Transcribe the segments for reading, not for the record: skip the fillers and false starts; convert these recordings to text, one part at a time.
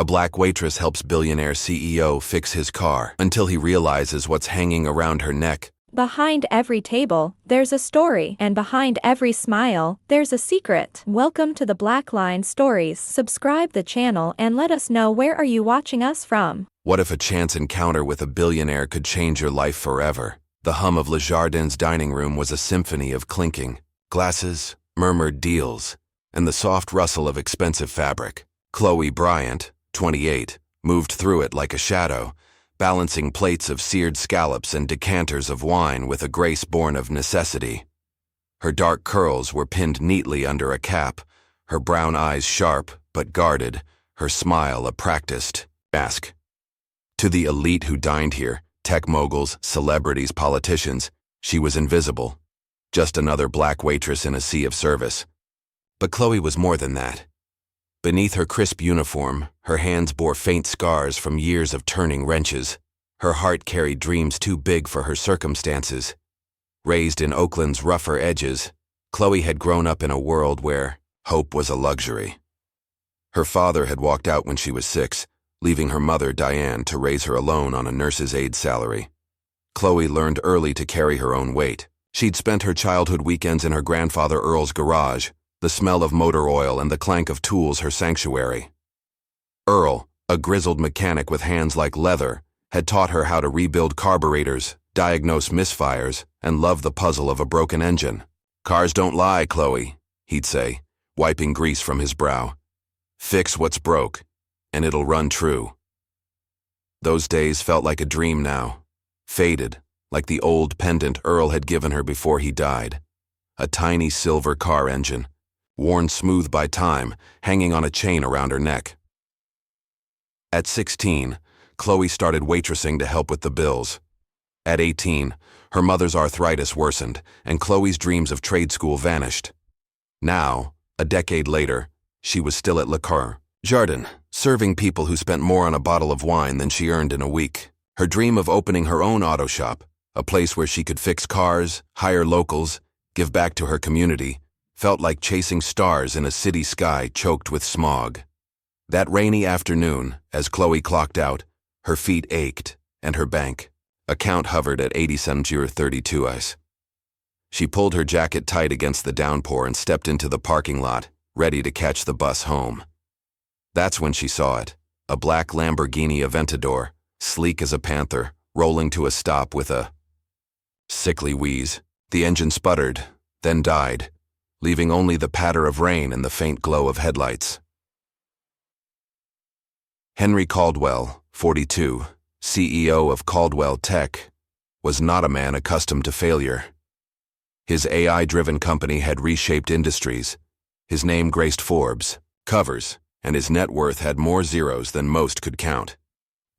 A black waitress helps billionaire CEO fix his car until he realizes what's hanging around her neck. Behind every table, there's a story, and behind every smile, there's a secret. Welcome to the Black Line Stories. Subscribe the channel and let us know where are you watching us from. What if a chance encounter with a billionaire could change your life forever? The hum of Le Jardin's dining room was a symphony of clinking glasses, murmured deals, and the soft rustle of expensive fabric. Chloe Bryant, 28, moved through it like a shadow, balancing plates of seared scallops and decanters of wine with a grace born of necessity. Her dark curls were pinned neatly under a cap, her brown eyes sharp but guarded, her smile a practiced mask. To the elite who dined here, tech moguls, celebrities, politicians, she was invisible. Just another black waitress in a sea of service. But Chloe was more than that. Beneath her crisp uniform, her hands bore faint scars from years of turning wrenches. Her heart carried dreams too big for her circumstances. Raised in Oakland's rougher edges, Chloe had grown up in a world where hope was a luxury. Her father had walked out when she was 6, leaving her mother, Diane, to raise her alone on a nurse's aide salary. Chloe learned early to carry her own weight. She'd spent her childhood weekends in her grandfather Earl's garage, the smell of motor oil and the clank of tools her sanctuary. Earl, a grizzled mechanic with hands like leather, had taught her how to rebuild carburetors, diagnose misfires, and love the puzzle of a broken engine. "Cars don't lie, Chloe," he'd say, wiping grease from his brow. "Fix what's broke, and it'll run true." Those days felt like a dream now, faded, like the old pendant Earl had given her before he died. A tiny silver car engine, worn smooth by time, hanging on a chain around her neck. At 16, Chloe started waitressing to help with the bills. At 18, her mother's arthritis worsened, and Chloe's dreams of trade school vanished. Now, a decade later, she was still at Le Jardin, serving people who spent more on a bottle of wine than she earned in a week. Her dream of opening her own auto shop, a place where she could fix cars, hire locals, give back to her community, felt like chasing stars in a city sky choked with smog. That rainy afternoon, as Chloe clocked out, her feet ached, and her bank account hovered at 87,32 ice. She pulled her jacket tight against the downpour and stepped into the parking lot, ready to catch the bus home. That's when she saw it, a black Lamborghini Aventador, sleek as a panther, rolling to a stop with a sickly wheeze. The engine sputtered, then died, leaving only the patter of rain and the faint glow of headlights. Henry Caldwell, 42, CEO of Caldwell Tech, was not a man accustomed to failure. His AI-driven company had reshaped industries. His name graced Forbes covers, and his net worth had more zeros than most could count.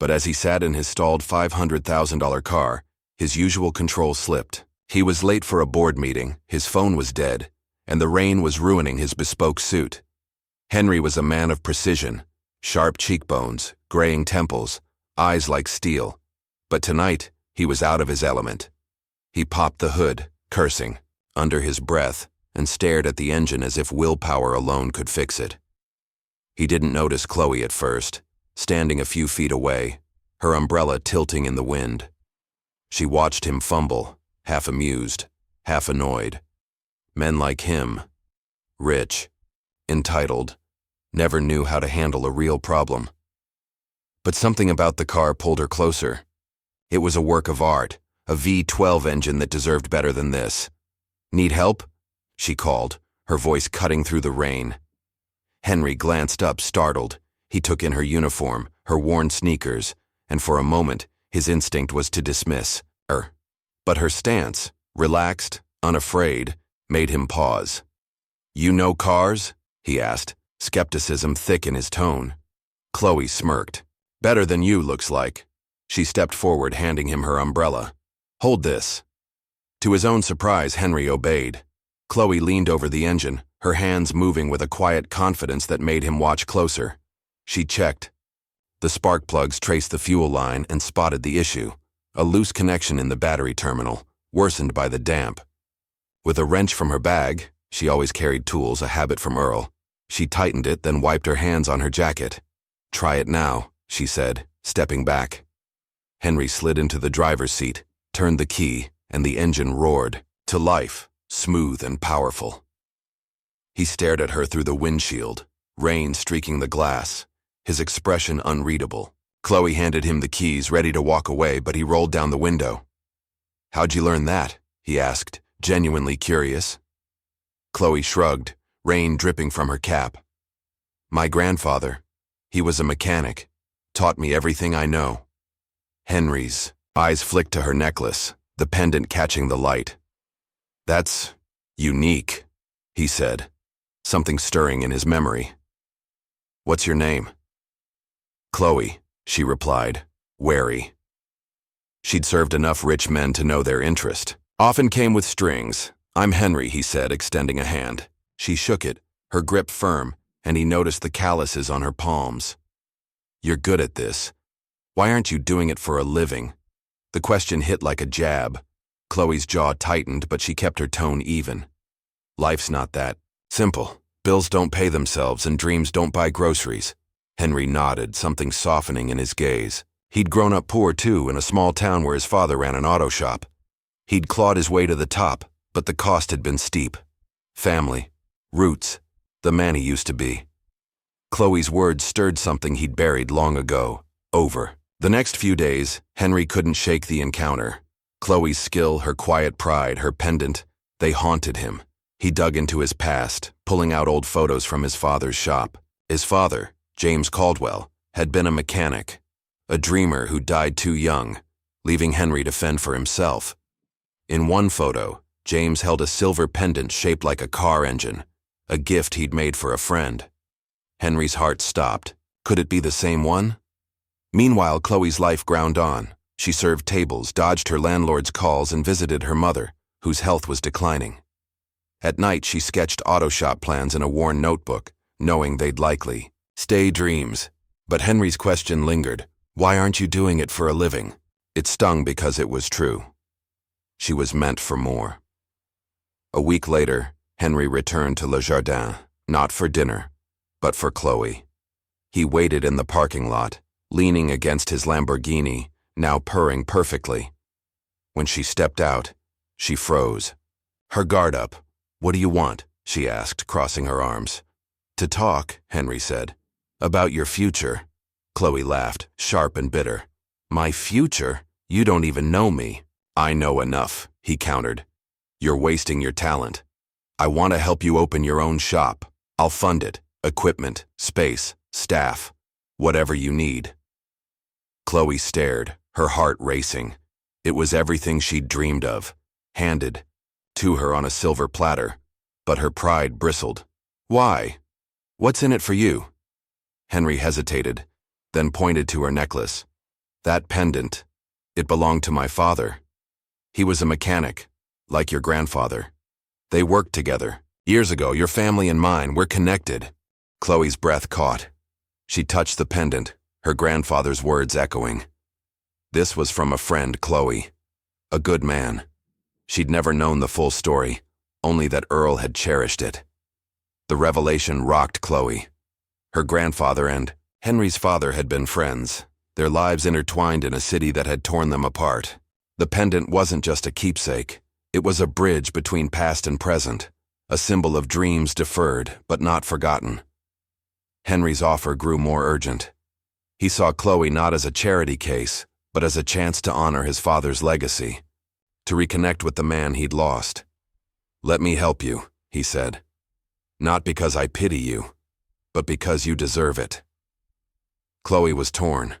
But as he sat in his stalled $500,000 car, his usual control slipped. He was late for a board meeting, his phone was dead, and the rain was ruining his bespoke suit. Henry was a man of precision, sharp cheekbones, graying temples, eyes like steel. But tonight, he was out of his element. He popped the hood, cursing, under his breath, and stared at the engine as if willpower alone could fix it. He didn't notice Chloe at first, standing a few feet away, her umbrella tilting in the wind. She watched him fumble, half amused, half annoyed. Men like him, rich, entitled, never knew how to handle a real problem. But something about the car pulled her closer. It was a work of art, a V12 engine that deserved better than this. "Need help?" she called, her voice cutting through the rain. Henry glanced up, startled. He took in her uniform, her worn sneakers, and for a moment, his instinct was to dismiss her. But her stance, relaxed, unafraid, made him pause. "You know cars?" he asked, skepticism thick in his tone. Chloe smirked. "Better than you, looks like." She stepped forward, handing him her umbrella. "Hold this." To his own surprise, Henry obeyed. Chloe leaned over the engine, her hands moving with a quiet confidence that made him watch closer. She checked. The spark plugs traced the fuel line and spotted the issue, a loose connection in the battery terminal, worsened by the damp. With a wrench from her bag, she always carried tools, a habit from Earl, she tightened it, then wiped her hands on her jacket. Try it now, she said, stepping back. Henry slid into the driver's seat, turned the key, and the engine roared to life, smooth and powerful. He stared at her through the windshield, rain streaking the glass, his expression unreadable. Chloe handed him the keys, ready to walk away, but he rolled down the window. "How'd you learn that?" he asked, genuinely curious. Chloe shrugged, rain dripping from her cap. "My grandfather, he was a mechanic, taught me everything I know." Henry's eyes flicked to her necklace, the pendant catching the light. "That's unique," he said, something stirring in his memory. "What's your name?" "Chloe," she replied, wary. She'd served enough rich men to know their interest. Often came with strings. "I'm Henry," he said, extending a hand. She shook it, her grip firm, and he noticed the calluses on her palms. "You're good at this. Why aren't you doing it for a living?" The question hit like a jab. Chloe's jaw tightened, but she kept her tone even. "Life's not that simple. Bills don't pay themselves and dreams don't buy groceries." Henry nodded, something softening in his gaze. He'd grown up poor, too, in a small town where his father ran an auto shop. He'd clawed his way to the top, but the cost had been steep. Family, roots, the man he used to be. Chloe's words stirred something he'd buried long ago. Over. The next few days, Henry couldn't shake the encounter. Chloe's skill, her quiet pride, her pendant, they haunted him. He dug into his past, pulling out old photos from his father's shop. His father, James Caldwell, had been a mechanic, a dreamer who died too young, leaving Henry to fend for himself. In one photo, James held a silver pendant shaped like a car engine, a gift he'd made for a friend. Henry's heart stopped. Could it be the same one? Meanwhile, Chloe's life ground on. She served tables, dodged her landlord's calls, and visited her mother, whose health was declining. At night, she sketched auto shop plans in a worn notebook, knowing they'd likely stay dreams. But Henry's question lingered. "Why aren't you doing it for a living?" It stung because it was true. She was meant for more. A week later, Henry returned to Le Jardin, not for dinner, but for Chloe. He waited in the parking lot, leaning against his Lamborghini, now purring perfectly. When she stepped out, she froze, her guard up. "What do you want?" she asked, crossing her arms. "To talk," Henry said. "About your future." Chloe laughed, sharp and bitter. "My future? You don't even know me." "I know enough," he countered. "You're wasting your talent. I want to help you open your own shop. I'll fund it. Equipment, space, staff, whatever you need." Chloe stared, her heart racing. It was everything she'd dreamed of, handed to her on a silver platter, but her pride bristled. "Why? What's in it for you?" Henry hesitated, then pointed to her necklace. "That pendant, it belonged to my father. He was a mechanic, like your grandfather. They worked together. Years ago, your family and mine, we're connected." Chloe's breath caught. She touched the pendant, her grandfather's words echoing. This was from a friend, Chloe. A good man. She'd never known the full story, only that Earl had cherished it. The revelation rocked Chloe. Her grandfather and Henry's father had been friends, their lives intertwined in a city that had torn them apart. The pendant wasn't just a keepsake. It was a bridge between past and present, a symbol of dreams deferred but not forgotten. Henry's offer grew more urgent. He saw Chloe not as a charity case, but as a chance to honor his father's legacy, to reconnect with the man he'd lost. "Let me help you," he said. "Not because I pity you, but because you deserve it." Chloe was torn.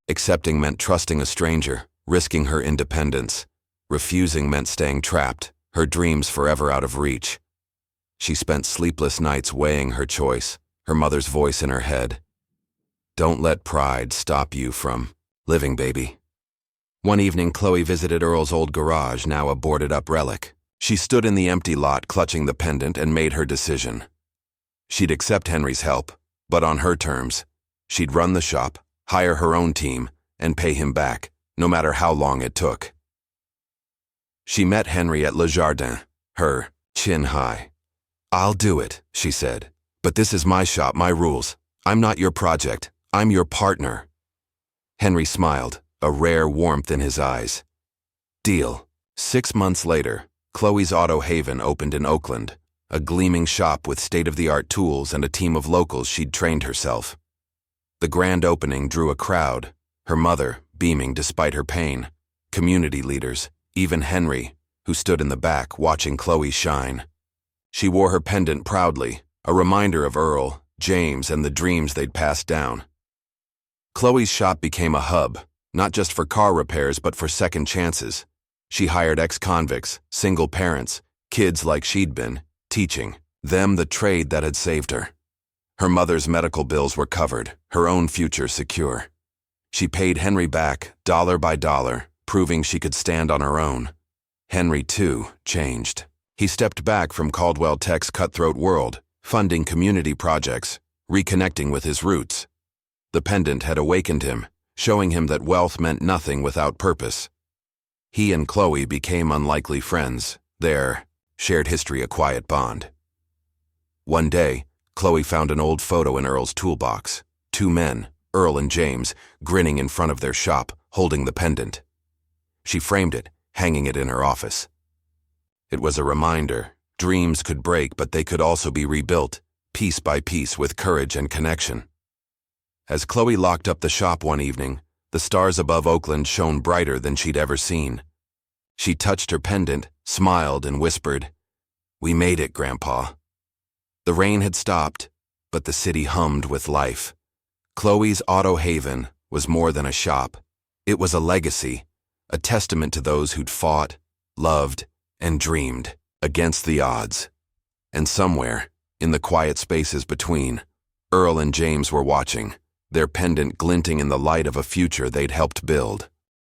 Accepting meant trusting a stranger, risking her independence. Refusing meant staying trapped, her dreams forever out of reach. She spent sleepless nights weighing her choice, her mother's voice in her head. "Don't let pride stop you from living, baby." One evening, Chloe visited Earl's old garage, now a boarded-up relic. She stood in the empty lot, clutching the pendant, and made her decision. She'd accept Henry's help, but on her terms. She'd run the shop, hire her own team, and pay him back, no matter how long it took. She met Henry at Le Jardin, her chin high. "I'll do it," she said. "But this is my shop, my rules. I'm not your project. I'm your partner. Henry smiled, a rare warmth in his eyes. Deal. 6 months later, Chloe's Auto Haven opened in Oakland, a gleaming shop with state-of-the-art tools and a team of locals she'd trained herself. The grand opening drew a crowd, her mother beaming despite her pain, community leaders, even Henry, who stood in the back watching Chloe shine. She wore her pendant proudly, a reminder of Earl, James, and the dreams they'd passed down. Chloe's shop became a hub, not just for car repairs but for second chances. She hired ex-convicts, single parents, kids like she'd been, teaching them the trade that had saved her. Her mother's medical bills were covered, her own future secure. She paid Henry back, dollar by dollar, proving she could stand on her own. Henry, too, changed. He stepped back from Caldwell Tech's cutthroat world, funding community projects, reconnecting with his roots. The pendant had awakened him, showing him that wealth meant nothing without purpose. He and Chloe became unlikely friends, their shared history a quiet bond. One day, Chloe found an old photo in Earl's toolbox. 2 men, Earl and James, grinning in front of their shop, holding the pendant. She framed it, hanging it in her office. It was a reminder. Dreams could break, but they could also be rebuilt, piece by piece, with courage and connection. As Chloe locked up the shop one evening, the stars above Oakland shone brighter than she'd ever seen. She touched her pendant, smiled, and whispered, "We made it, Grandpa." The rain had stopped, but the city hummed with life. Chloe's Auto Haven was more than a shop. It was a legacy, a testament to those who'd fought, loved, and dreamed against the odds. And somewhere, in the quiet spaces between, Earl and James were watching, their pendant glinting in the light of a future they'd helped build.